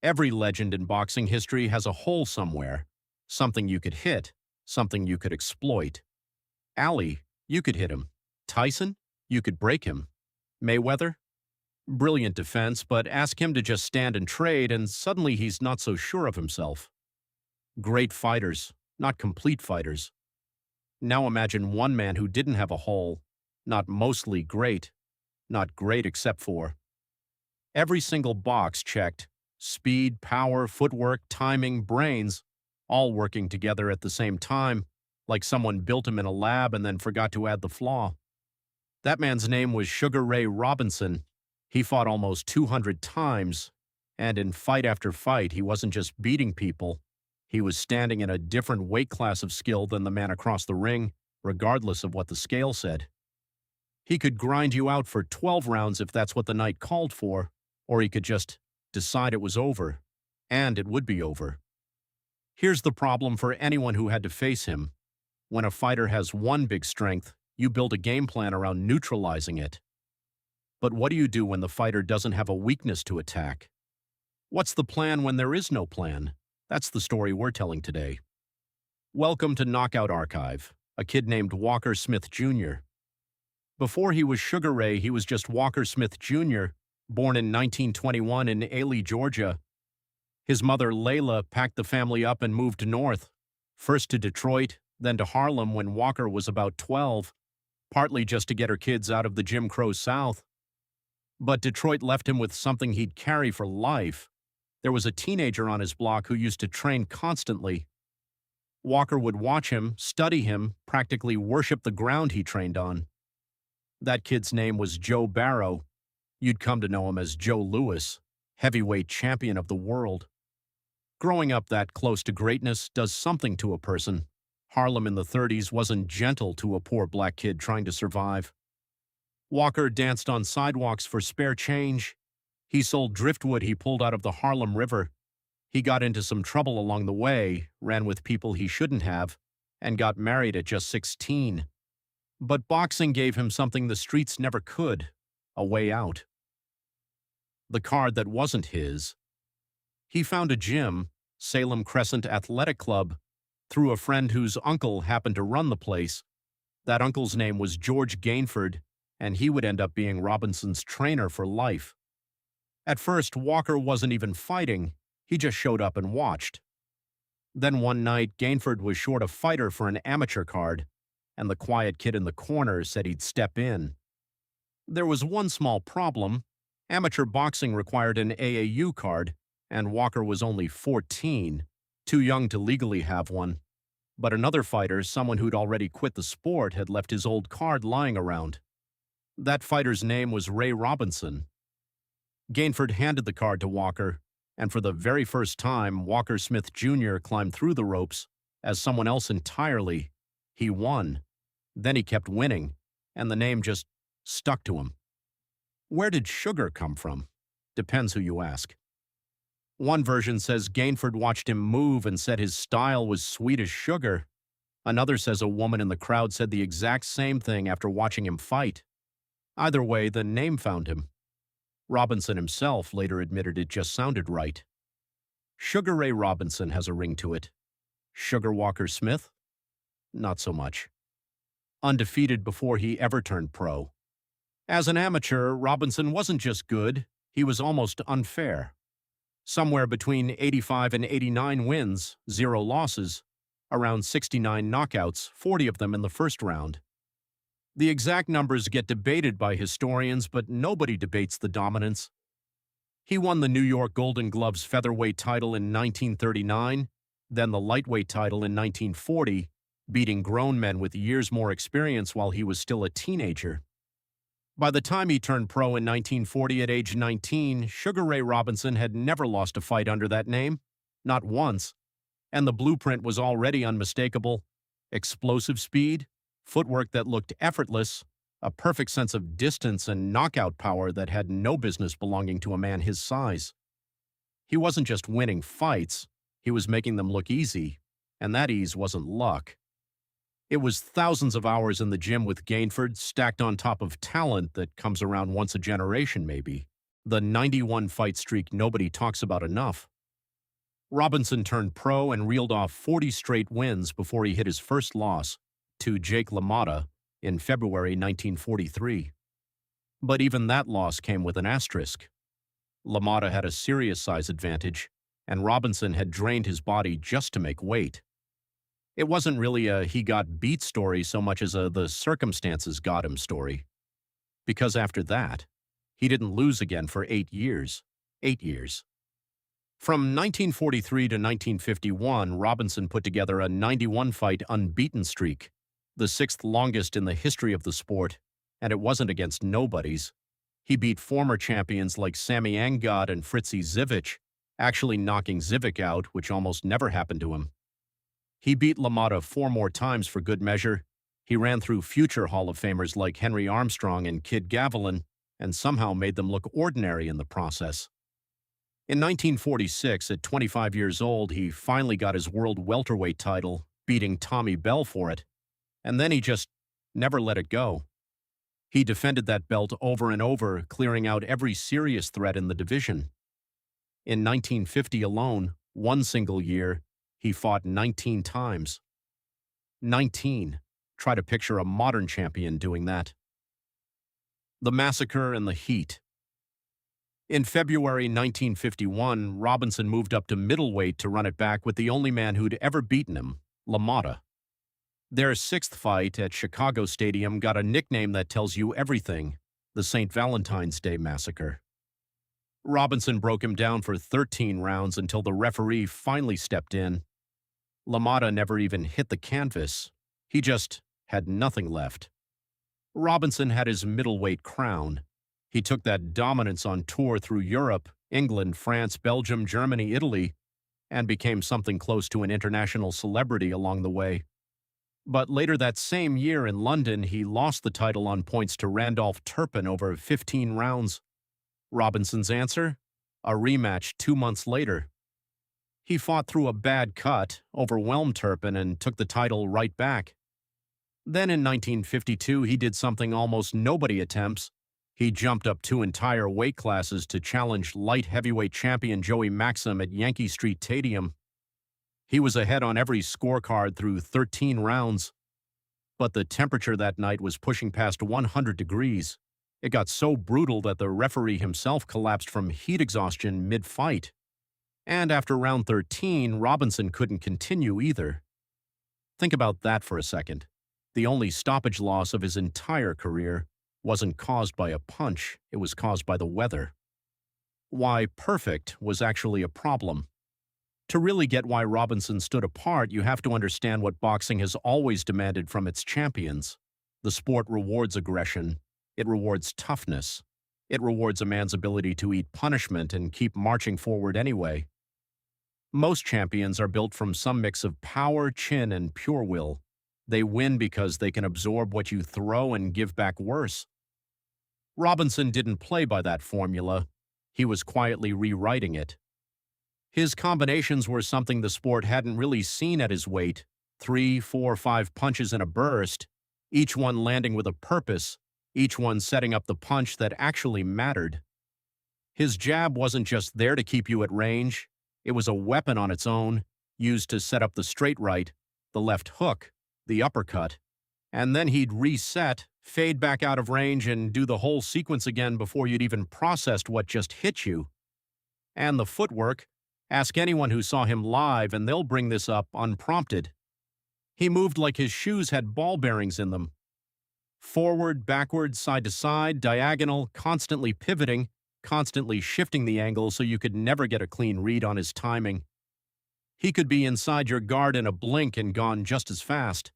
Every legend in boxing history has a hole somewhere, something you could hit, something you could exploit. Ali, you could hit him. Tyson, you could break him. Mayweather, brilliant defense, but ask him to just stand and trade and suddenly he's not so sure of himself. Great fighters, not complete fighters. Now imagine one man who didn't have a hole, not mostly great, not great except for. Every single box checked: speed, power, footwork, timing, brains, all working together at the same time, like someone built him in a lab and then forgot to add the flaw. That man's name was Sugar Ray Robinson. He fought almost 200 times, and in fight after fight, he wasn't just beating people. He was standing in a different weight class of skill than the man across the ring, regardless of what the scale said. He could grind you out for 12 rounds if that's what the night called for, or he could just decide it was over, and it would be over. Here's the problem for anyone who had to face him. When a fighter has one big strength, you build a game plan around neutralizing it. But what do you do when the fighter doesn't have a weakness to attack? What's the plan when there is no plan? That's the story we're telling today. Welcome to Knockout Archive, a kid named Walker Smith Jr. Before he was Sugar Ray, he was just Walker Smith Jr., born in 1921 in Ailey, Georgia. His mother, Layla, packed the family up and moved north, first to Detroit, then to Harlem when Walker was about 12, partly just to get her kids out of the Jim Crow South. But Detroit left him with something he'd carry for life. There was a teenager on his block who used to train constantly. Walker would watch him, study him, practically worship the ground he trained on. That kid's name was Joe Barrow. You'd come to know him as Joe Louis, heavyweight champion of the world. Growing up that close to greatness does something to a person. Harlem in the 30s wasn't gentle to a poor black kid trying to survive. Walker danced on sidewalks for spare change. He sold driftwood he pulled out of the Harlem River. He got into some trouble along the way, ran with people he shouldn't have, and got married at just 16. But boxing gave him something the streets never could: a way out. The card that wasn't his. He found a gym, Salem Crescent Athletic Club, through a friend whose uncle happened to run the place. That uncle's name was George Gainford, and he would end up being Robinson's trainer for life. At first, Walker wasn't even fighting. He just showed up and watched. Then one night, Gainford was short a fighter for an amateur card, and the quiet kid in the corner said he'd step in. There was one small problem. Amateur boxing required an AAU card, and Walker was only 14, too young to legally have one. But another fighter, someone who'd already quit the sport, had left his old card lying around. That fighter's name was Ray Robinson. Gainford handed the card to Walker, and for the very first time, Walker Smith Jr. climbed through the ropes as someone else entirely. He won. Then he kept winning, and the name just stuck to him. Where did sugar come from? Depends who you ask. One version says Gainford watched him move and said his style was sweet as sugar. Another says a woman in the crowd said the exact same thing after watching him fight. Either way, the name found him. Robinson himself later admitted it just sounded right. Sugar Ray Robinson has a ring to it. Sugar Walker Smith? Not so much. Undefeated before he ever turned pro. As an amateur, Robinson wasn't just good, he was almost unfair. Somewhere between 85 and 89 wins, 0 losses, around 69 knockouts, 40 of them in the first round. The exact numbers get debated by historians, but nobody debates the dominance. He won the New York Golden Gloves featherweight title in 1939, then the lightweight title in 1940, beating grown men with years more experience while he was still a teenager. By the time he turned pro in 1940 at age 19, Sugar Ray Robinson had never lost a fight under that name, not once, and the blueprint was already unmistakable: explosive speed, footwork that looked effortless, a perfect sense of distance and knockout power that had no business belonging to a man his size. He wasn't just winning fights, he was making them look easy, and that ease wasn't luck. It was thousands of hours in the gym with Gainford stacked on top of talent that comes around once a generation maybe. the 91 fight streak nobody talks about enough. Robinson turned pro and reeled off 40 straight wins before he hit his first loss to Jake LaMotta in February 1943. But even that loss came with an asterisk. LaMotta had a serious size advantage, and Robinson had drained his body just to make weight. It wasn't really a he got beat story so much as a the circumstances got him story. Because after that, he didn't lose again for 8 years. 8 years. From 1943 to 1951, Robinson put together a 91-fight unbeaten streak, the sixth longest in the history of the sport, and it wasn't against nobodies. He beat former champions like Sammy Angad and Fritzy Zivic, actually knocking Zivic out, which almost never happened to him. He beat LaMotta 4 more times for good measure. He ran through future Hall of Famers like Henry Armstrong and Kid Gavilan, and somehow made them look ordinary in the process. In 1946, at 25 years old, he finally got his world welterweight title, beating Tommy Bell for it, and then he just never let it go. He defended that belt over and over, clearing out every serious threat in the division. In 1950 alone, one single year, he fought 19 times. 19. Try to picture a modern champion doing that. The Massacre and the Heat. In February 1951, Robinson moved up to middleweight to run it back with the only man who'd ever beaten him, LaMotta. Their 6th fight at Chicago Stadium got a nickname that tells you everything, the St. Valentine's Day Massacre. Robinson broke him down for 13 rounds until the referee finally stepped in. LaMotta never even hit the canvas. He just had nothing left. Robinson had his middleweight crown. He took that dominance on tour through Europe, England, France, Belgium, Germany, Italy, and became something close to an international celebrity along the way. But later that same year in London, he lost the title on points to Randolph Turpin over 15 rounds. Robinson's answer? A rematch 2 months later. He fought through a bad cut, overwhelmed Turpin, and took the title right back. Then in 1952, he did something almost nobody attempts. He jumped up 2 entire weight classes to challenge light heavyweight champion Joey Maxim at Yankee Street Stadium. He was ahead on every scorecard through 13 rounds. But the temperature that night was pushing past 100 degrees. It got so brutal that the referee himself collapsed from heat exhaustion mid-fight. And after round 13, Robinson couldn't continue either. Think about that for a second. The only stoppage loss of his entire career wasn't caused by a punch, it was caused by the weather. Why perfect was actually a problem. To really get why Robinson stood apart, you have to understand what boxing has always demanded from its champions. The sport rewards aggression. It rewards toughness. It rewards a man's ability to eat punishment and keep marching forward anyway. Most champions are built from some mix of power, chin, and pure will. They win because they can absorb what you throw and give back worse. Robinson didn't play by that formula. He was quietly rewriting it. His combinations were something the sport hadn't really seen at his weight. 3, 4, 5 punches in a burst, each one landing with a purpose, each one setting up the punch that actually mattered. His jab wasn't just there to keep you at range. It was a weapon on its own, used to set up the straight right, the left hook, the uppercut, and then he'd reset, fade back out of range, and do the whole sequence again before you'd even processed what just hit you. And the footwork, ask anyone who saw him live and they'll bring this up unprompted. He moved like his shoes had ball bearings in them. Forward, backward, side to side, diagonal, constantly pivoting, constantly shifting the angle so you could never get a clean read on his timing. He could be inside your guard in a blink and gone just as fast.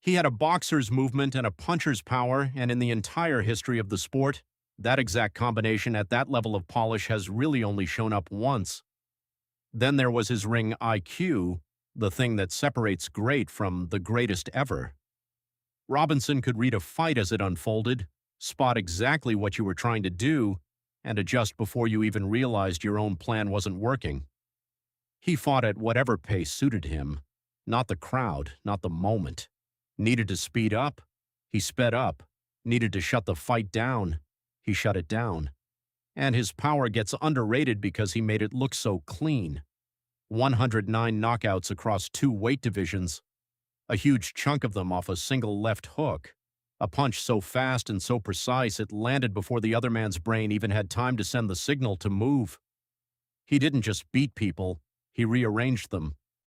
He had a boxer's movement and a puncher's power, and in the entire history of the sport, that exact combination at that level of polish has really only shown up once. Then there was his ring IQ, the thing that separates great from the greatest ever. Robinson could read a fight as it unfolded, spot exactly what you were trying to do, and adjust before you even realized your own plan wasn't working. He fought at whatever pace suited him, not the crowd, not the moment. Needed to speed up, he sped up. Needed to shut the fight down, he shut it down. And his power gets underrated because he made it look so clean. 109 knockouts across 2 weight divisions, a huge chunk of them off a single left hook. A punch so fast and so precise it landed before the other man's brain even had time to send the signal to move. He didn't just beat people, he rearranged them,